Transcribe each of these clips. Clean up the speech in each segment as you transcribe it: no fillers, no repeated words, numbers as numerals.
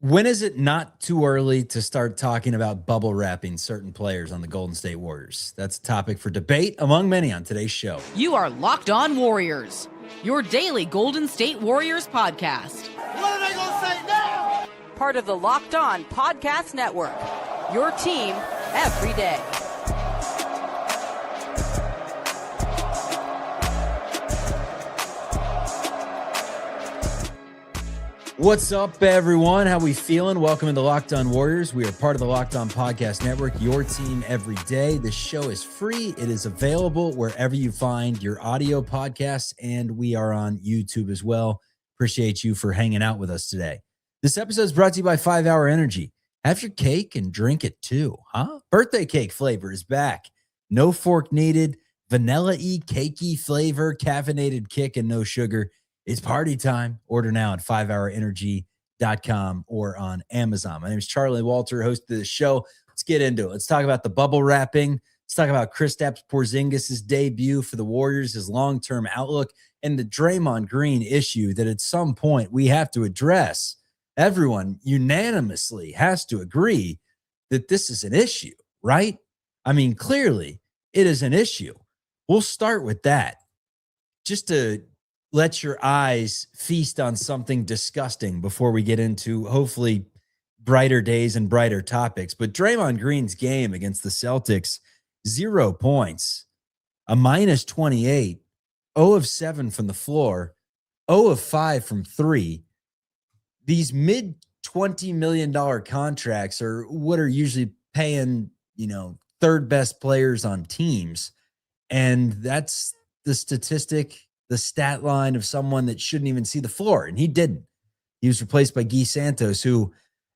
When is it not too early to start talking about bubble wrapping certain players on the Golden State Warriors? That's a topic for debate among many on today's show. You are Locked On Warriors, your daily Golden State Warriors podcast. What are they going to say now? Part of the Locked On Podcast Network, your team every day. What's up, everyone? How we feeling? Welcome into Locked On Warriors. We are part of the Locked On Podcast Network, your team every day. This show is free. It is available wherever you find your audio podcasts, and we are on YouTube as well. Appreciate you for hanging out with us today. This episode is brought to you by 5 Hour Energy. Have your cake and drink it too, huh? Birthday cake flavor is back. No fork needed, vanilla-y, cakey flavor, caffeinated kick, and no sugar. It's party time. Order now at 5hourenergy.com or on Amazon. My name is Charlie Walter, host of the show. Let's get into it. Let's talk about the bubble wrapping. Let's talk about Kristaps Porzingis' debut for the Warriors, his long-term outlook, and the Draymond Green issue that at some point we have to address. Everyone unanimously has to agree that this is an issue, right? I mean, clearly it is an issue. We'll start with that. Just to let your eyes feast on something disgusting before we get into hopefully brighter days and brighter topics. But Draymond Green's game against the Celtics, 0 points, a minus 28, 0 of 7 from the floor, 0 of 5 from 3. These mid $20 million contracts are what are usually paying, third best players on teams. And that's the statistic, the stat line of someone that shouldn't even see the floor, and he didn't. He was replaced by Guy Santos, who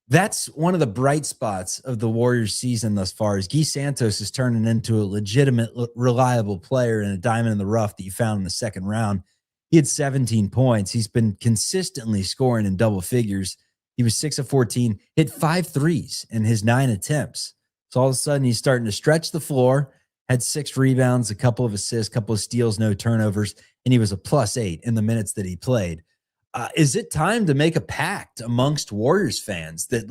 that's one of the bright spots of the Warriors season thus far, is Guy Santos is turning into a legitimate, reliable player and a diamond in the rough that you found in the second round. He had 17 points. He's been consistently scoring in double figures. He was 6 of 14, hit 5 threes in his 9 attempts. So all of a sudden he's starting to stretch the floor, had 6 rebounds, a couple of assists, a couple of steals, no turnovers, and he was a +8 in the minutes that he played. Is it time to make a pact amongst Warriors fans that,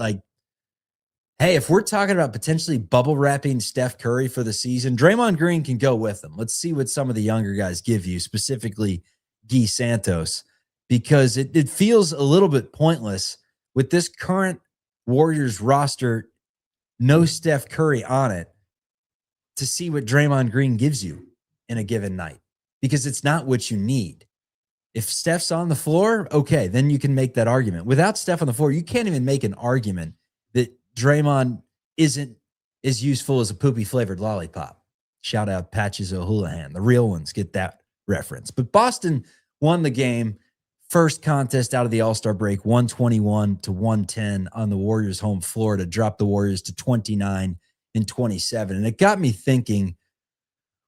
hey, if we're talking about potentially bubble wrapping Steph Curry for the season, Draymond Green can go with them. Let's see what some of the younger guys give you, specifically Guy Santos, because it feels a little bit pointless with this current Warriors roster, no Steph Curry on it, to see what Draymond Green gives you in a given night, because it's not what you need. If Steph's on the floor, okay, then you can make that argument. Without Steph on the floor, you can't even make an argument that Draymond isn't as useful as a poopy-flavored lollipop. Shout out Patches O'Houlihan. The real ones get that reference. But Boston won the game, first contest out of the All-Star break, 121-110 on the Warriors' home floor to drop the Warriors to 29-27. And it got me thinking,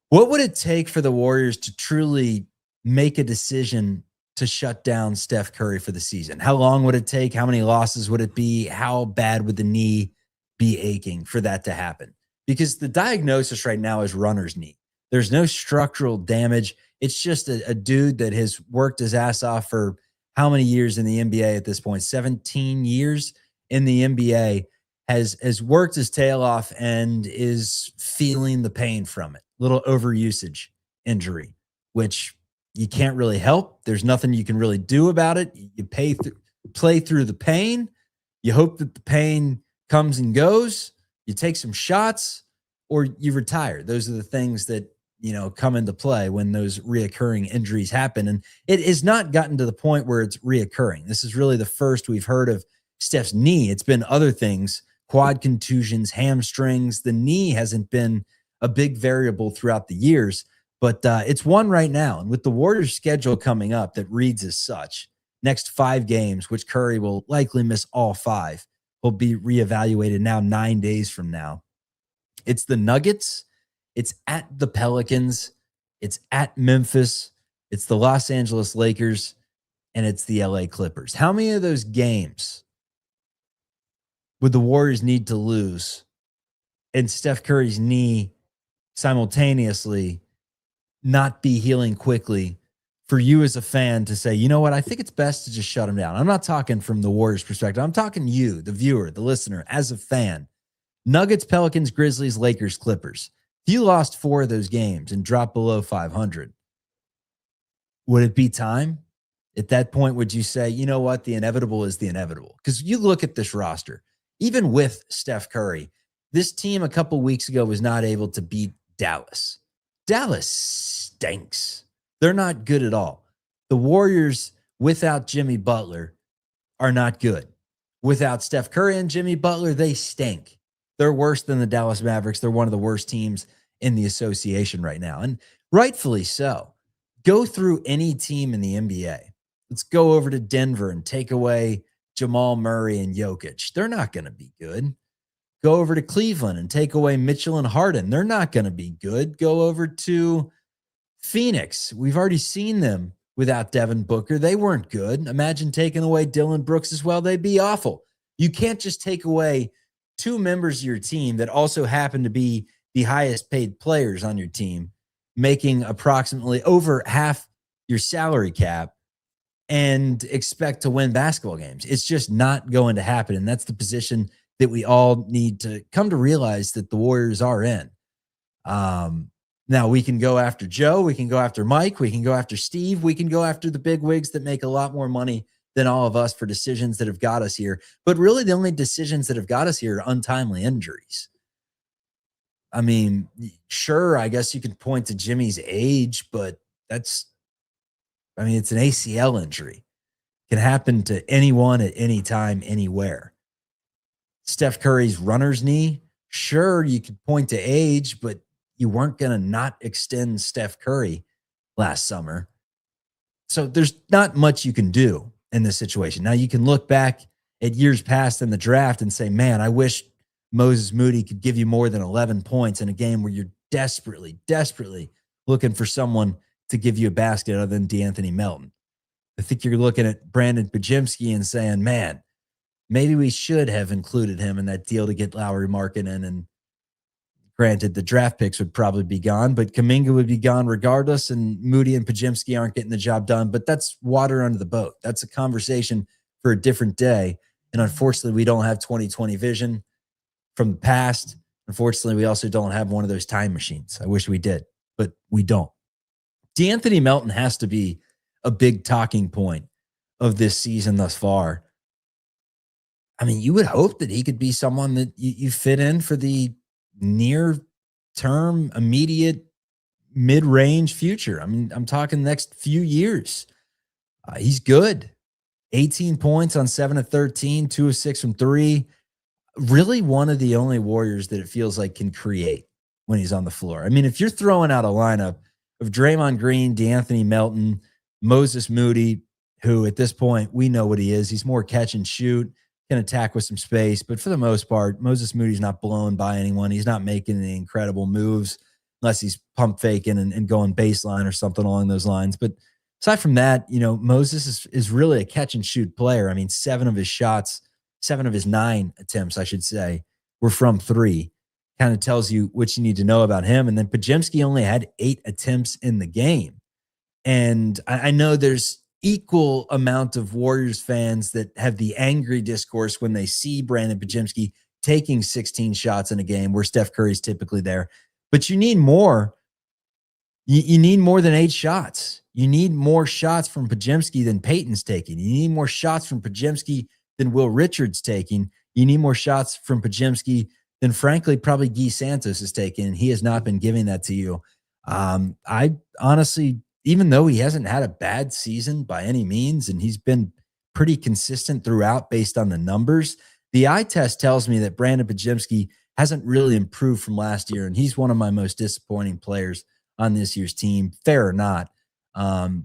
what would it take for the Warriors to truly make a decision to shut down Steph Curry for the season? How long would it take? How many losses would it be? How bad would the knee be aching for that to happen? Because the diagnosis right now is runner's knee. There's no structural damage. It's just a dude that has worked his ass off for how many years in the NBA at this point? 17 years in the NBA, has worked his tail off and is feeling the pain from it. Little overusage injury, which you can't really help. There's nothing you can really do about it. You play through the pain. You hope that the pain comes and goes. You take some shots or you retire. Those are the things that, come into play when those reoccurring injuries happen. And it has not gotten to the point where it's reoccurring. This is really the first we've heard of Steph's knee. It's been other things, quad contusions, hamstrings. The knee hasn't been a big variable throughout the years, but it's one right now. And with the Warriors schedule coming up that reads as such, next 5 games, which Curry will likely miss all 5, will be reevaluated now 9 days from now. It's the Nuggets, it's at the Pelicans, it's at Memphis, it's the Los Angeles Lakers, and it's the LA Clippers. How many of those games would the Warriors need to lose and Steph Curry's knee simultaneously not be healing quickly for you as a fan to say, you know what, I think it's best to just shut him down. I'm not talking from the Warriors perspective. I'm talking you, the viewer, the listener, as a fan. Nuggets, Pelicans, Grizzlies, Lakers, Clippers. If you lost 4 of those games and dropped below 500, would it be time? At that point, would you say, you know what, the inevitable is the inevitable? Because you look at this roster, even with Steph Curry, this team a couple weeks ago was not able to beat Dallas. Dallas stinks. They're not good at all. The Warriors, without Jimmy Butler, are not good. Without Steph Curry and Jimmy Butler, they stink. They're worse than the Dallas Mavericks. They're one of the worst teams in the association right now, and rightfully so. Go through any team in the NBA. Let's go over to Denver and take away Jamal Murray and Jokic. They're not going to be good. Go over to Cleveland and take away Mitchell and Harden. They're not going to be good. Go over to Phoenix. We've already seen them without Devin Booker. They weren't good. Imagine taking away Dylan Brooks as well. They'd be awful. You can't just take away 2 members of your team that also happen to be the highest paid players on your team, making approximately over half your salary cap, and expect to win basketball games. It's just not going to happen. And that's the position that we all need to come to realize that the Warriors are in. Now we can go after Joe, we can go after Mike, we can go after Steve, we can go after the big wigs that make a lot more money than all of us for decisions that have got us here. But really the only decisions that have got us here are untimely injuries. I mean, sure, I guess you can point to Jimmy's age, but it's an ACL injury. It can happen to anyone at any time, anywhere. Steph Curry's runner's knee, sure, you could point to age, but you weren't going to not extend Steph Curry last summer. So there's not much you can do in this situation. Now you can look back at years past in the draft and say, man, I wish Moses Moody could give you more than 11 points in a game where you're desperately, desperately looking for someone to give you a basket other than DeAnthony Melton. I think you're looking at Brandon Podziemski and saying, man, maybe we should have included him in that deal to get Lauri Markkanen. And granted, the draft picks would probably be gone, but Kuminga would be gone regardless, and Moody and Podziemski aren't getting the job done. But that's water under the boat. That's a conversation for a different day. And unfortunately, we don't have 2020 vision from the past. Unfortunately, we also don't have one of those time machines. I wish we did, but we don't. DeAnthony Melton has to be a big talking point of this season thus far. I mean, you would hope that he could be someone that you fit in for the near term, immediate, mid-range future. I mean, I'm talking next few years. He's good. 18 points on 7 of 13, 2 of 6 from 3. Really one of the only Warriors that it feels like can create when he's on the floor. I mean, if you're throwing out a lineup of Draymond Green, DeAnthony Melton, Moses Moody, who at this point we know what he is. He's more catch and shoot, can attack with some space. But for the most part, Moses Moody's not blown by anyone. He's not making any incredible moves unless he's pump faking and going baseline or something along those lines. But aside from that, Moses is really a catch and shoot player. I mean, 7 of his 9 attempts, I should say, were from 3. Kind of tells you what you need to know about him. And then Podziemski only had 8 attempts in the game. And I know there's equal amount of Warriors fans that have the angry discourse when they see Brandon Podziemski taking 16 shots in a game where Steph Curry's typically there. But you need more. You need more than 8 shots. You need more shots from Podziemski than Peyton's taking. You need more shots from Podziemski than Will Richards taking. You need more shots from Podziemski than, frankly, probably Guy Santos is taking. He has not been giving that to you. I honestly, even though he hasn't had a bad season by any means, and he's been pretty consistent throughout based on the numbers, the eye test tells me that Brandon Podziemski hasn't really improved from last year, and he's one of my most disappointing players on this year's team, fair or not,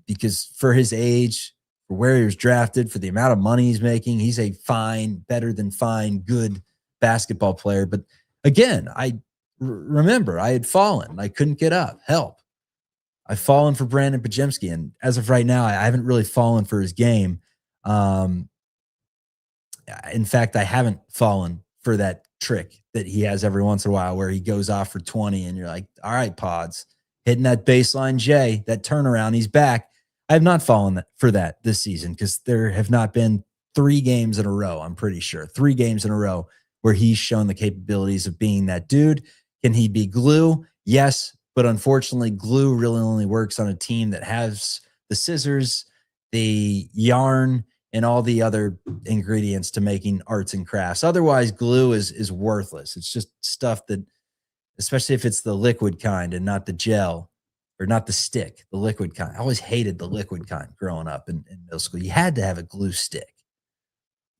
because for his age, for where he was drafted, for the amount of money he's making, he's a fine, better than fine, good basketball player. But again, I remember I had fallen. I couldn't get up. Help. I've fallen for Brandon Podziemski, and as of right now, I haven't really fallen for his game. In fact, I haven't fallen for that trick that he has every once in a while where he goes off for 20 and you're like, all right, Pods, hitting that baseline J, that turnaround, he's back. I have not fallen for that this season because there have not been 3 games in a row, I'm pretty sure. 3 games in a row where he's shown the capabilities of being that dude. Can he be glue? Yes, but unfortunately, glue really only works on a team that has the scissors, the yarn, and all the other ingredients to making arts and crafts. Otherwise, glue is worthless. It's just stuff that, especially if it's the liquid kind and not the gel or not the stick, the liquid kind. I always hated the liquid kind growing up in middle school. You had to have a glue stick.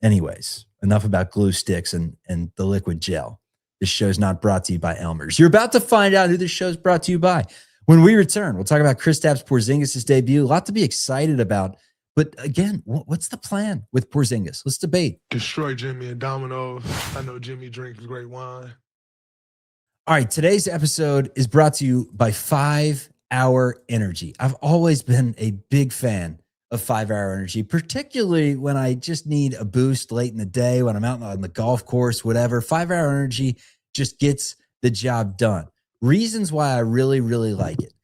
Anyways, enough about glue sticks and the liquid gel. This show's not brought to you by Elmer's. You're about to find out who this show's brought to you by. When we return, we'll talk about Kristaps Porzingis' debut. A lot to be excited about. But again, what's the plan with Porzingis? Let's debate. Destroy Jimmy and Domino's. I know Jimmy drinks great wine. All right, today's episode is brought to you by 5 Hour Energy. I've always been a big fan of 5 Hour Energy, particularly when I just need a boost late in the day, when I'm out on the golf course, whatever. 5 Hour Energy just gets the job done. Reasons why I really, really like it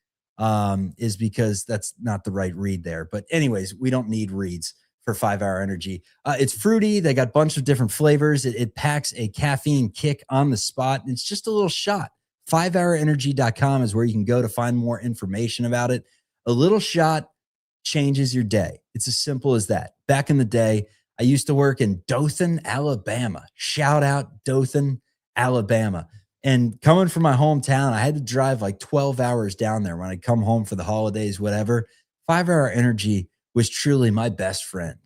is because that's not the right read there. But anyways, we don't need reads for 5 Hour Energy. It's fruity. They got a bunch of different flavors. It packs a caffeine kick on the spot. It's just a little shot. 5hourenergy.com is where you can go to find more information about it. A little shot changes your day. It's as simple as that. Back in the day, I used to work in Dothan, Alabama. Shout out Dothan, Alabama. And coming from my hometown, I had to drive like 12 hours down there when I'd come home for the holidays, whatever. 5 Hour Energy was truly my best friend.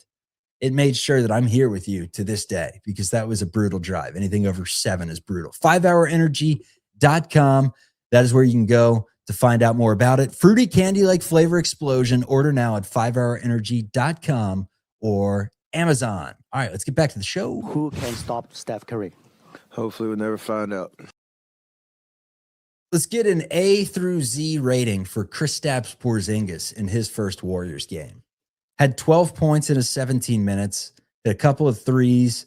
It made sure that I'm here with you to this day because that was a brutal drive. Anything over 7 is brutal. 5hourenergy.com. That is where you can go to find out more about it. Fruity candy-like flavor explosion. Order now at 5hourenergy.com or Amazon. All right, let's get back to the show. Who can stop Steph Curry? Hopefully we'll never find out. Let's get an A through Z rating for Kristaps Porzingis in his first Warriors game. Had 12 points in his 17 minutes, hit a couple of threes.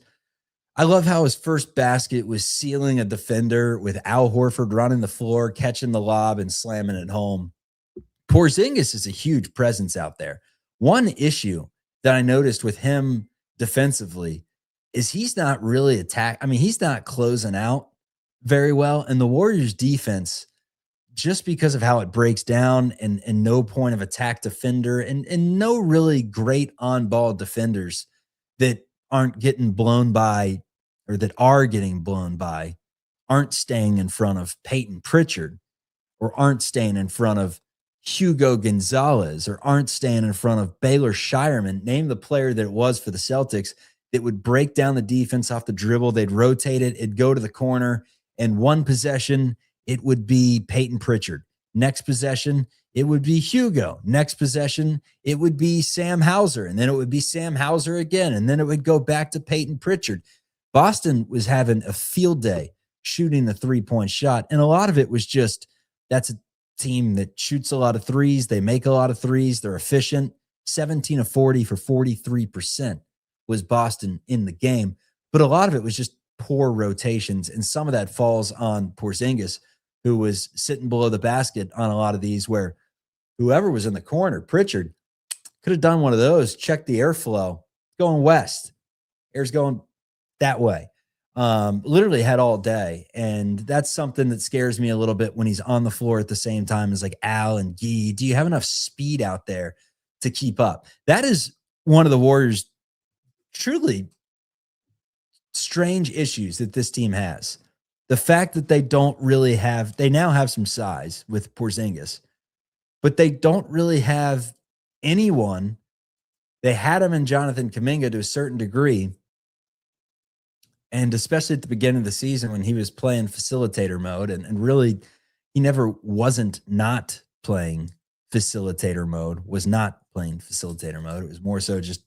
I love how his first basket was sealing a defender with Al Horford running the floor, catching the lob, and slamming it home. Porzingis is a huge presence out there. One issue that I noticed with him defensively is he's not really he's not closing out very well. And the Warriors defense, just because of how it breaks down and no point of attack defender and no really great on-ball defenders that aren't getting blown by or that are getting blown by, aren't staying in front of Peyton Pritchard or aren't staying in front of Hugo Gonzalez or aren't staying in front of Baylor Shireman. Name the player that it was for the Celtics that would break down the defense off the dribble. They'd rotate it. It'd go to the corner. And one possession, it would be Peyton Pritchard. Next possession, it would be Hugo. Next possession, it would be Sam Hauser. And then it would be Sam Hauser again. And then it would go back to Peyton Pritchard. Boston was having a field day shooting the three-point shot. And a lot of it was just, that's a team that shoots a lot of threes. They make a lot of threes. They're efficient. 17 of 40 for 43% was Boston in the game. But a lot of it was just poor rotations. And some of that falls on Porzingis, who was sitting below the basket on a lot of these where whoever was in the corner, Pritchard, could have done one of those, check the airflow, going west. Air's going that way. Literally had all day. And that's something that scares me a little bit when he's on the floor at the same time as like Al and Gee. Do you have enough speed out there to keep up? That is one of the Warriors' truly strange issues that this team has. The fact that they don't really have, they now have some size with Porzingis, but they don't really have anyone. They had him in Jonathan Kuminga to a certain degree. And especially at the beginning of the season when he was playing facilitator mode and really he never wasn't not playing facilitator mode, was not playing facilitator mode. It was more so just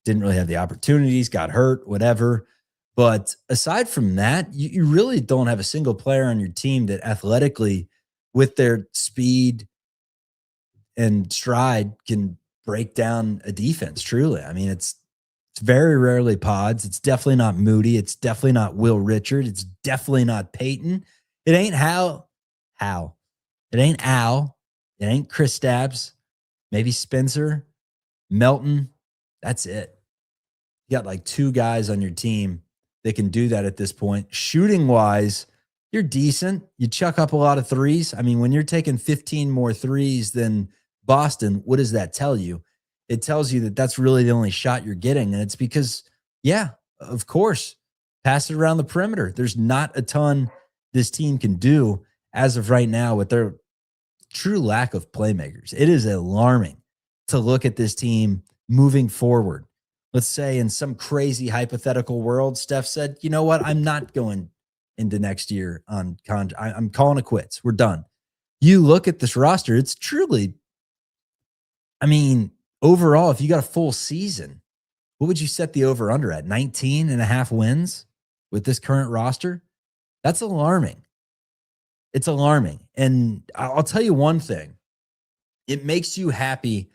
didn't really have the opportunities, got hurt, whatever. But aside from that, you really don't have a single player on your team that athletically, with their speed and stride, can break down a defense, truly. I mean, it's very rarely Pods. It's definitely not Moody. It's definitely not Will Richard. It's definitely not Peyton. It ain't Hal. It ain't Al. It ain't Kristaps. Maybe Spencer. Melton, that's it. You got like 2 guys on your team that can do that at this point. Shooting wise, you're decent. You chuck up a lot of threes. I mean, when you're taking 15 more threes than Boston, what does that tell you? It tells you that that's really the only shot you're getting. And it's because, yeah, of course, pass it around the perimeter. There's not a ton this team can do as of right now with their true lack of playmakers. It is alarming to look at this team moving forward. Let's say in some crazy hypothetical world, Steph said, you know what? I'm not going into next year on I'm calling it quits. We're done. You look at this roster, it's truly, I mean, overall, if you got a full season, what would you set the over under at? 19 and a half wins with this current roster? That's alarming. It's alarming. And I'll tell you one thing. It makes you happy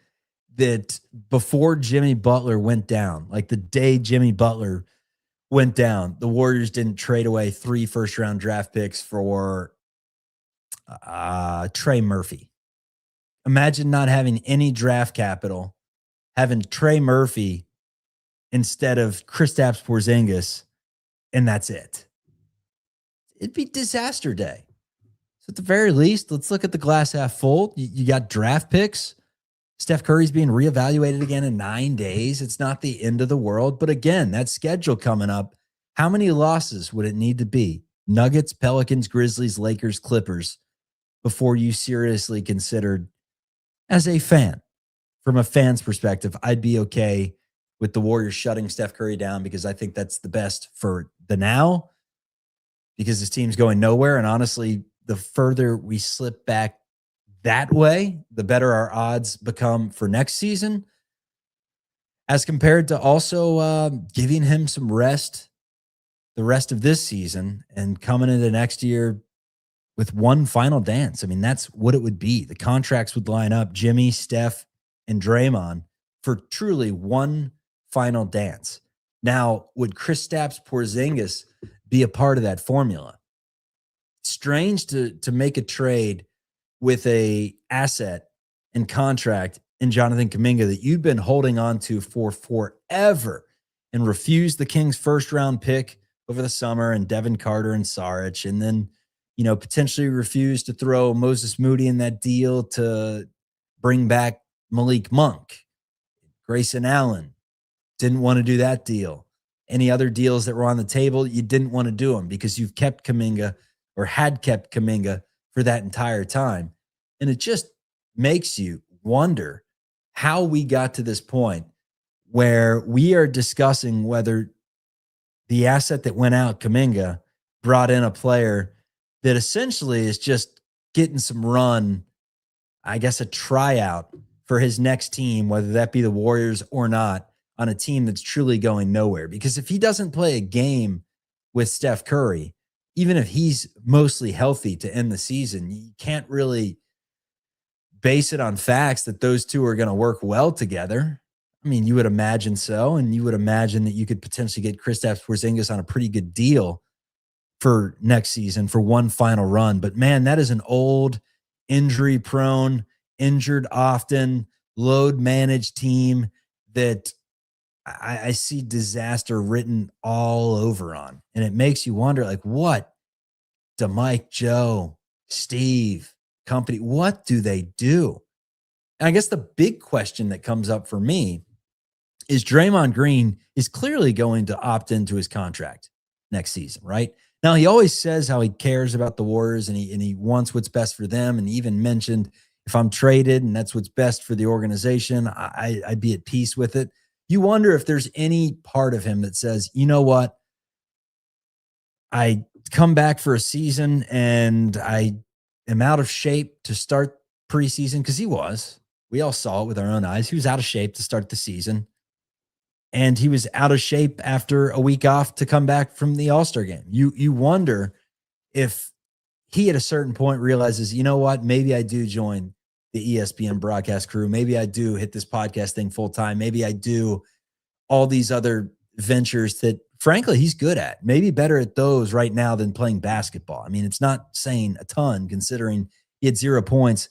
that before Jimmy Butler went down, like the day Jimmy Butler went down, the Warriors didn't trade away 3 first-round draft picks for Trey Murphy. Imagine not having any draft capital, having Trey Murphy instead of Kristaps Porzingis, and that's it. It'd be disaster day. So at the very least, let's look at the glass half full. You got draft picks. Steph Curry's being reevaluated again in 9 days. It's not the end of the world. But again, that schedule coming up, how many losses would it need to be? Nuggets, Pelicans, Grizzlies, Lakers, Clippers before you seriously considered, as a fan, from a fan's perspective, I'd be okay with the Warriors shutting Steph Curry down because I think that's the best for the now because this team's going nowhere. And honestly, the further we slip back that way, the better our odds become for next season, as compared to also giving him some rest the rest of this season and coming into next year with one final dance. I mean, that's what it would be. The contracts would line up, Jimmy, Steph, and Draymond, for truly one final dance. Now, would Kristaps Porzingis be a part of that formula? Strange to make a trade with a asset and contract in Jonathan Kuminga that you've been holding on to for forever and refused the Kings' first-round pick over the summer and Devin Carter and Saric, and then, you know, potentially refused to throw Moses Moody in that deal to bring back Malik Monk. Grayson Allen didn't want to do that deal. Any other deals that were on the table, you didn't want to do them because you've kept Kuminga or had kept Kuminga for that entire time. And it just makes you wonder how we got to this point where we are discussing whether the asset that went out, Kuminga, brought in a player that essentially is just getting some run, I guess a tryout for his next team, whether that be the Warriors or not, on a team that's truly going nowhere. Because if he doesn't play a game with Steph Curry, even if he's mostly healthy to end the season, you can't really base it on facts that those two are going to work well together. I mean, you would imagine so, and you would imagine that you could potentially get Kristaps Porzingis on a pretty good deal for next season for one final run. But man, that is an old, injury-prone, injured often, load-managed team that I see disaster written all over on. And it makes you wonder, like, what do Mike, Joe, Steve, company, what do they do? And I guess the big question that comes up for me is Draymond Green is clearly going to opt into his contract next season, right? Now, he always says how he cares about the Warriors and he wants what's best for them. And he even mentioned, if I'm traded and that's what's best for the organization, I'd be at peace with it. You wonder if there's any part of him that says, you know what? I come back for a season and I am out of shape to start preseason, because he was. We all saw it with our own eyes. He was out of shape to start the season. And he was out of shape after a week off to come back from the All-Star game. You wonder if he at a certain point realizes, you know what? Maybe I do join the ESPN broadcast crew. Maybe I do hit this podcast thing full time. Maybe I do all these other ventures that, frankly, he's good at. Maybe better at those right now than playing basketball. I mean, it's not saying a ton considering he had 0 points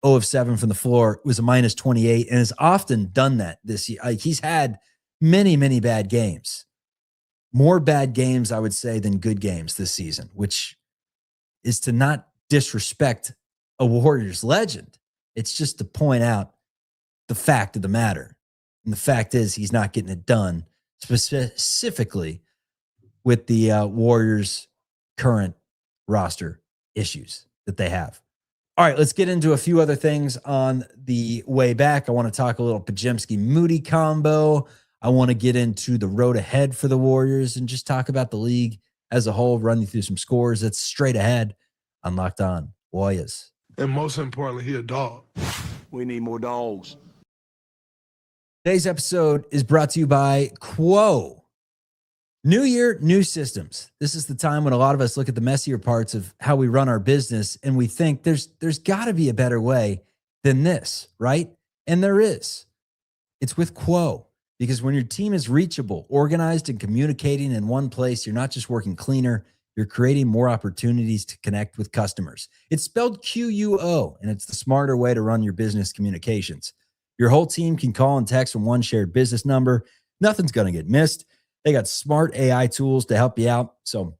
0 of 7 from the floor. It was a minus 28 and has often done that this year. He's had many, many bad games. More bad games, I would say, than good games this season, which is to not disrespect a Warriors legend. It's just to point out the fact of the matter. And the fact is he's not getting it done, specifically with the Warriors' current roster issues that they have. All right, let's get into a few other things on the way back. I want to talk a little Podziemski-Moody combo. I want to get into the road ahead for the Warriors and just talk about the league as a whole, run you through some scores. That's straight ahead on Locked On Warriors. And most importantly, he a dog. We need more dogs. Today's episode is brought to you by Quo. New year, new systems. This is the time when a lot of us look at the messier parts of how we run our business and we think there's got to be a better way than this, right? And there is. It's with Quo. Because when your team is reachable, organized, and communicating in one place, you're not just working cleaner, you're creating more opportunities to connect with customers. It's spelled Quo, and it's the smarter way to run your business communications. Your whole team can call and text from one shared business number. Nothing's going to get missed. They got smart AI tools to help you out. So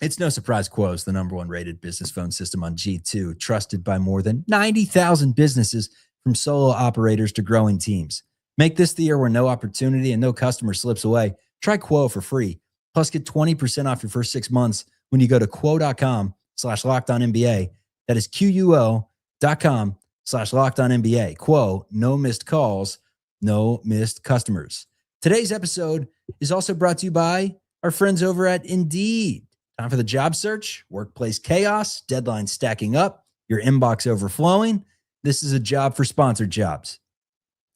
it's no surprise Quo is the #1 rated business phone system on G2, trusted by more than 90,000 businesses, from solo operators to growing teams. Make this the year where no opportunity and no customer slips away. Try Quo for free. Plus, get 20% off your first 6 months when you go to quo.com/LockedOnNBA. That is QUO.com/LockedOnNBA. Quo, no missed calls, no missed customers. Today's episode is also brought to you by our friends over at Indeed. Time for the job search, workplace chaos, deadlines stacking up, your inbox overflowing. This is a job for sponsored jobs.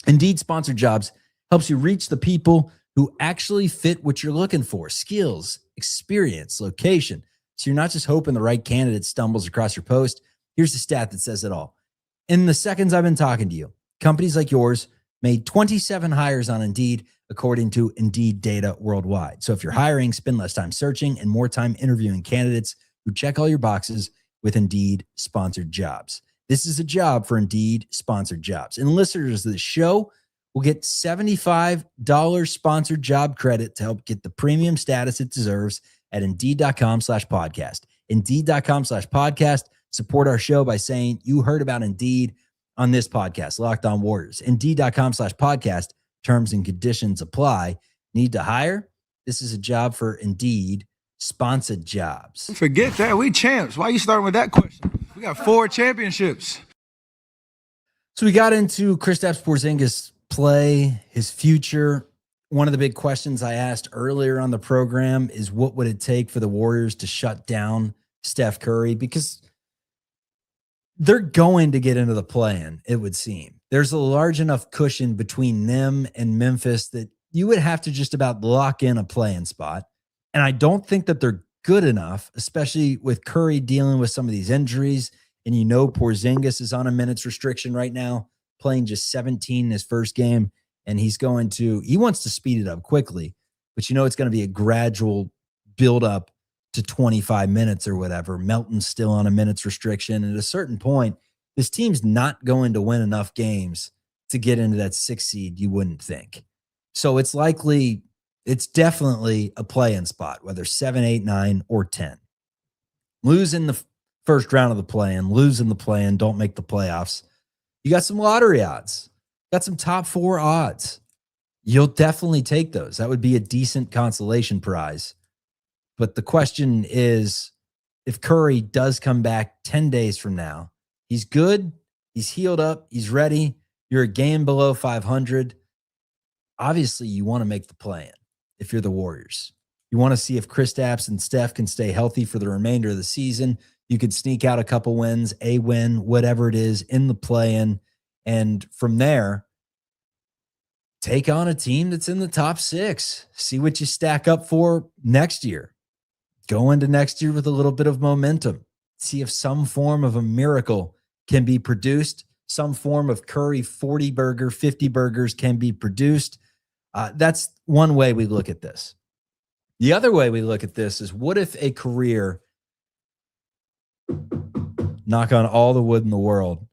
Indeed Sponsored Jobs helps you reach the people who actually fit what you're looking for: skills, experience, location. So you're not just hoping the right candidate stumbles across your post. Here's the stat that says it all. In the seconds I've been talking to you, companies like yours made 27 hires on Indeed, according to Indeed data worldwide. So if you're hiring, spend less time searching and more time interviewing candidates who check all your boxes with Indeed Sponsored Jobs. This is a job for Indeed Sponsored Jobs. And listeners of the show will get $75 sponsored job credit to help get the premium status it deserves at Indeed.com/podcast. Indeed.com/podcast. Support our show by saying you heard about Indeed on this podcast, Locked On Warriors. Indeed.com/podcast. Terms and conditions apply. Need to hire? This is a job for Indeed Sponsored Jobs. Forget that. We champs. Why are you starting with that question? We got 4 championships. So we got into Kristaps Porzingis' play, his future. One of the big questions I asked earlier on the program is, what would it take for the Warriors to shut down Steph Curry? Because they're going to get into the play-in, it would seem. There's a large enough cushion between them and Memphis that you would have to just about lock in a play-in spot. And I don't think that they're good enough, especially with Curry dealing with some of these injuries. And Porzingis is on a minutes restriction right now, playing just 17 in his first game. And he wants to speed it up quickly, but it's going to be a gradual build up to 25 minutes or whatever. Melton's still on a minutes restriction. And at a certain point, this team's not going to win enough games to get into that 6th seed, you wouldn't think. So it's definitely a play-in spot, whether 7, 8, 9, or 10. Losing the first round of the play-in, losing the play-in, don't make the playoffs. You got some lottery odds, got some top 4 odds. You'll definitely take those. That would be a decent consolation prize. But the question is, if Curry does come back 10 days from now, he's good, he's healed up, he's ready, you're a game below 500. Obviously, you want to make the play-in. If you're the Warriors, you want to see if Kristaps and Steph can stay healthy for the remainder of the season. You could sneak out a couple wins, a win, whatever it is, in the play-in. And from there, take on a team that's in the top 6. See what you stack up for next year. Go into next year with a little bit of momentum. See if some form of a miracle can be produced. Some form of Curry 40 burger, 50 burgers can be produced. That's one way we look at this. The other way we look at this is, what if a career, knock on all the wood in the world,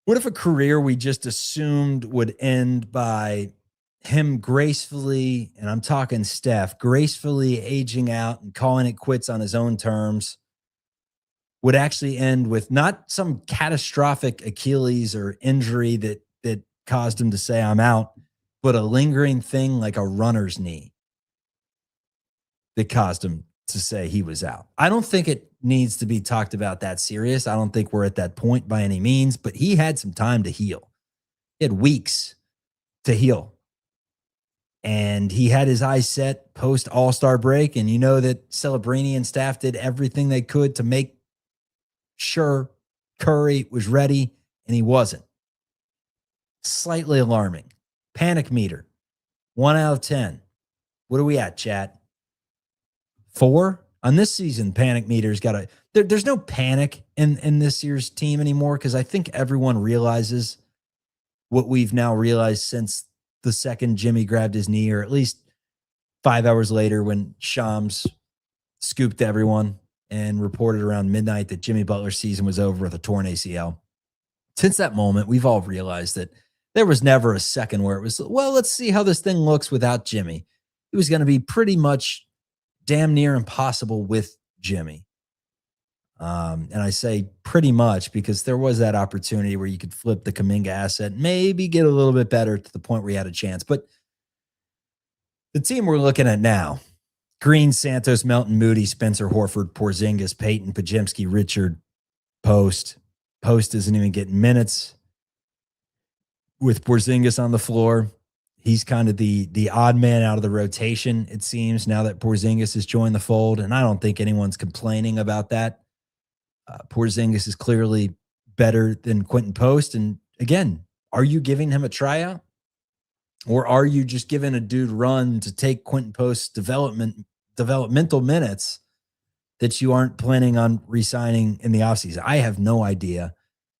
What if a career we just assumed would end by him gracefully, and I'm talking Steph, gracefully aging out and calling it quits on his own terms, would actually end with not some catastrophic Achilles or injury that caused him to say I'm out, but a lingering thing like a runner's knee that caused him to say he was out. I don't think it needs to be talked about that serious. I don't think we're at that point by any means, but he had some time to heal. He had weeks to heal. And he had his eyes set post All-Star break. And you know that Celebrini and staff did everything they could to make sure Curry was ready, and he wasn't. Slightly alarming. Panic meter. 1 out of 10. What are we at, chat? 4? On this season, panic meter's got there's no panic in this year's team anymore because I think everyone realizes what we've now realized since the second Jimmy grabbed his knee, or at least 5 hours later when Shams scooped everyone and reported around midnight that Jimmy Butler's season was over with a torn ACL. Since that moment, we've all realized that there was never a second where it was, well, let's see how this thing looks without Jimmy. It was going to be pretty much damn near impossible with Jimmy. And I say pretty much because there was that opportunity where you could flip the Kuminga asset, maybe get a little bit better to the point where you had a chance. But the team we're looking at now, Green, Santos, Melton, Moody, Spencer, Horford, Porzingis, Peyton, Pajemski, Richard, Post. Post isn't even getting minutes. With Porzingis on the floor, he's kind of the odd man out of the rotation, it seems, now that Porzingis has joined the fold. And I don't think anyone's complaining about that. Porzingis is clearly better than Quentin Post. And again, are you giving him a tryout? Or are you just giving a dude run to take Quentin Post's developmental minutes that you aren't planning on re-signing in the offseason? I have no idea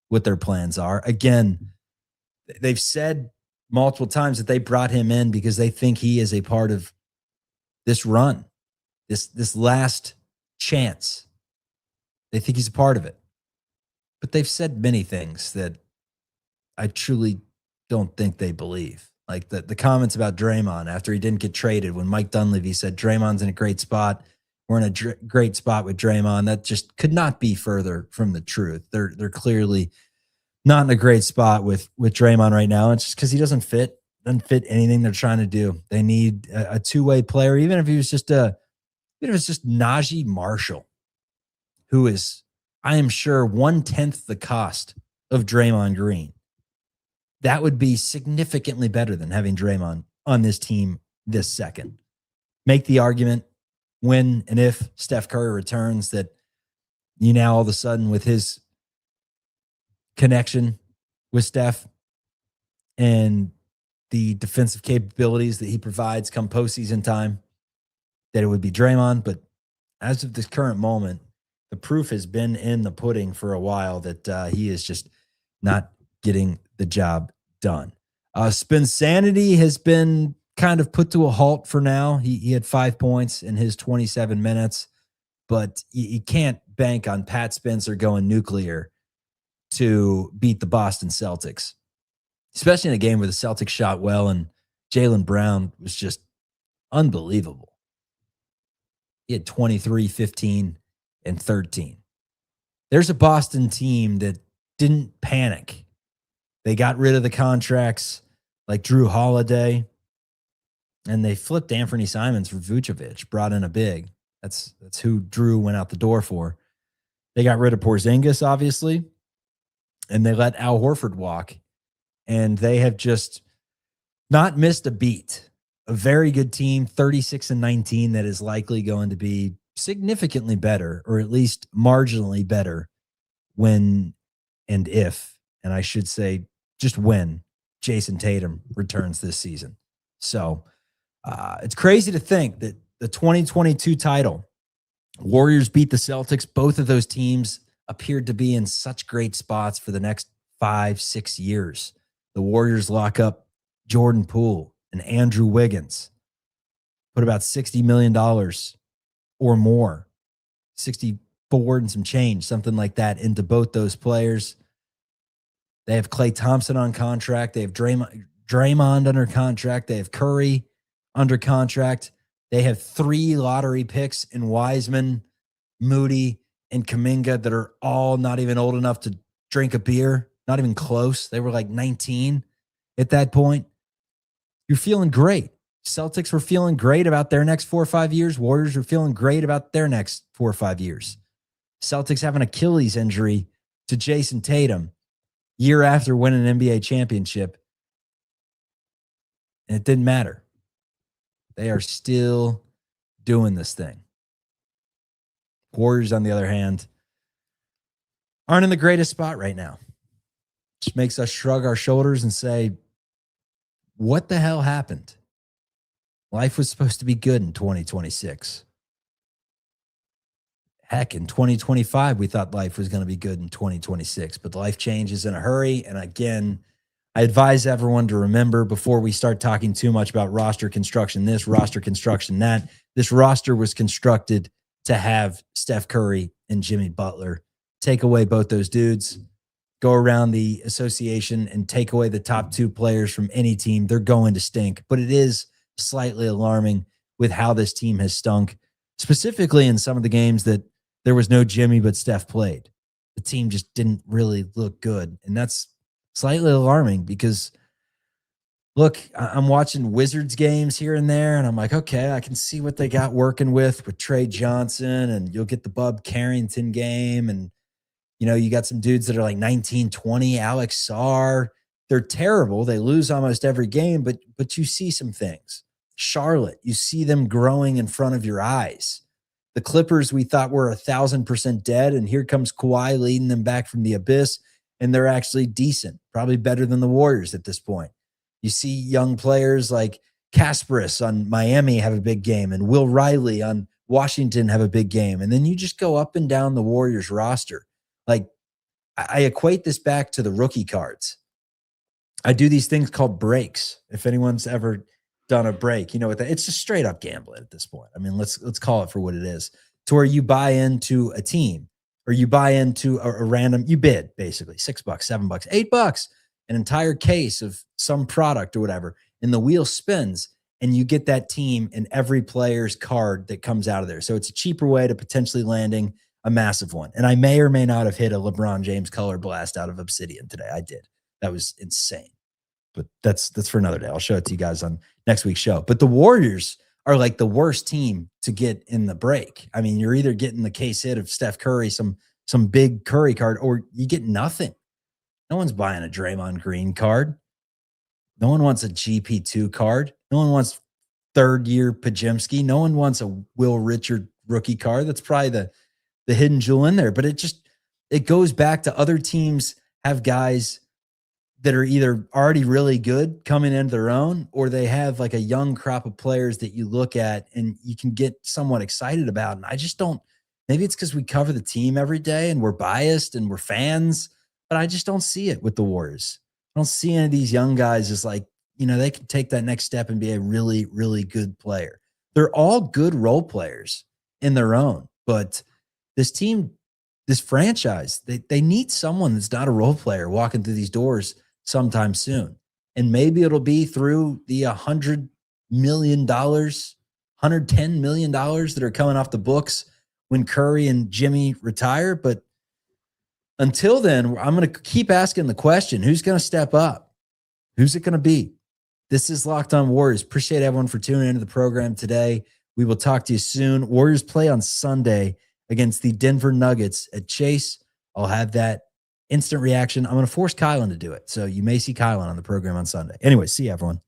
what their plans are. Again, they've said multiple times that they brought him in because they think he is a part of this run, this last chance. They think he's a part of it. But they've said many things that I truly don't think they believe. Like the comments about Draymond after he didn't get traded, when Mike Dunleavy said Draymond's in a great spot. We're in a great spot with Draymond. That just could not be further from the truth. They're clearly not in a great spot with Draymond right now. It's just because he doesn't fit anything they're trying to do. They need a two-way player, even if it's just Najee Marshall, who is, I am sure, 1/10 the cost of Draymond Green. That would be significantly better than having Draymond on this team this second. Make the argument when and if Steph Curry returns that you now all of a sudden, with his connection with Steph and the defensive capabilities that he provides come postseason time, that it would be Draymond. But as of this current moment, the proof has been in the pudding for a while that he is just not getting the job done. Spinsanity has been kind of put to a halt for now. He had 5 points in his 27 minutes, but you can't bank on Pat Spencer going nuclear to beat the Boston Celtics, especially in a game where the Celtics shot well and Jaylen Brown was just unbelievable. He had 23, 15, and 13. There's a Boston team that didn't panic. They got rid of the contracts like Drew Holiday, and they flipped Anthony Simons for Vucevic, brought in a big. That's who Drew went out the door for. They got rid of Porzingis, obviously, and they let Al Horford walk, and they have just not missed a beat. A very good team, 36-19, that is likely going to be significantly better, or at least marginally better, when and if, and I should say just when, Jason Tatum returns this season. So it's crazy to think that the 2022 title, Warriors beat the Celtics. Both of those teams appeared to be in such great spots for the next 5-6 years. The Warriors lock up Jordan Poole and Andrew Wiggins, put about $60 million or more, 64 and some change, something like that, into both those players. They have Klay Thompson on contract. They have Draymond under contract. They have Curry under contract. They have 3 lottery picks in Wiseman, Moody, and Kuminga that are all not even old enough to drink a beer, not even close. They were like 19 at that point. You're feeling great. Celtics were feeling great about their next 4 or 5 years. Warriors were feeling great about their next 4 or 5 years. Celtics have an Achilles injury to Jason Tatum year after winning an NBA championship. And it didn't matter. They are still doing this thing. Warriors, on the other hand, aren't in the greatest spot right now. Just makes us shrug our shoulders and say, what the hell happened? Life was supposed to be good in 2026. Heck, in 2025, we thought life was going to be good in 2026, but life changes in a hurry. And again, I advise everyone to remember before we start talking too much about roster construction, this roster construction, that this roster was constructed to have Steph Curry and Jimmy Butler. Take away both those dudes, go around the association and take away the top 2 players from any team. They're going to stink, but it is slightly alarming with how this team has stunk, specifically in some of the games that there was no Jimmy, but Steph played. The team just didn't really look good. And that's slightly alarming because, look, I'm watching Wizards games here and there, and I'm like, okay, I can see what they got working with Trey Johnson, and you'll get the Bub Carrington game. And, you know, you got some dudes that are like 19, 20, Alex Sarr. They're terrible. They lose almost every game, but you see some things. Charlotte, you see them growing in front of your eyes. The Clippers, we thought were 1,000% dead, and here comes Kawhi leading them back from the abyss, and they're actually decent, probably better than the Warriors at this point. You see young players like Kasparis on Miami have a big game, and Will Riley on Washington have a big game, and then you just go up and down the Warriors roster. Like, I equate this back to the rookie cards. I do these things called breaks. If anyone's ever done a break, you know what it's just straight up gambling at this point. I mean, let's call it for what it is, to where you buy into a team or you buy into a random, you bid basically $6, $7, $8, an entire case of some product or whatever, and the wheel spins and you get that team and every player's card that comes out of there. So it's a cheaper way to potentially landing a massive one. And I may or may not have hit a LeBron James color blast out of Obsidian today. I did. That was insane. But that's for another day. I'll show it to you guys on next week's show. But the Warriors are like the worst team to get in the break. I mean, you're either getting the case hit of Steph Curry, some big Curry card, or you get nothing. No one's buying a Draymond Green card. No one wants a GP2 card. No one wants third-year Pajemski. No one wants a Will Richard rookie card. That's probably the hidden jewel in there. But it goes back to other teams have guys that are either already really good coming into their own, or they have like a young crop of players that you look at and you can get somewhat excited about. And I just don't, maybe it's because we cover the team every day and we're biased and we're fans, but I just don't see it with the Warriors. I don't see any of these young guys as like, you know, they can take that next step and be a really, really good player. They're all good role players in their own, but this team, this franchise, they need someone that's not a role player walking through these doors sometime soon. And maybe it'll be through the $100 million, $110 million that are coming off the books when Curry and Jimmy retire. But until then, I'm going to keep asking the question, who's going to step up? Who's it going to be? This is Locked On Warriors. Appreciate everyone for tuning into the program today. We will talk to you soon. Warriors play on Sunday against the Denver Nuggets at Chase. I'll have that instant reaction. I'm going to force Kylan to do it. So you may see Kylan on the program on Sunday. Anyway, see you, everyone.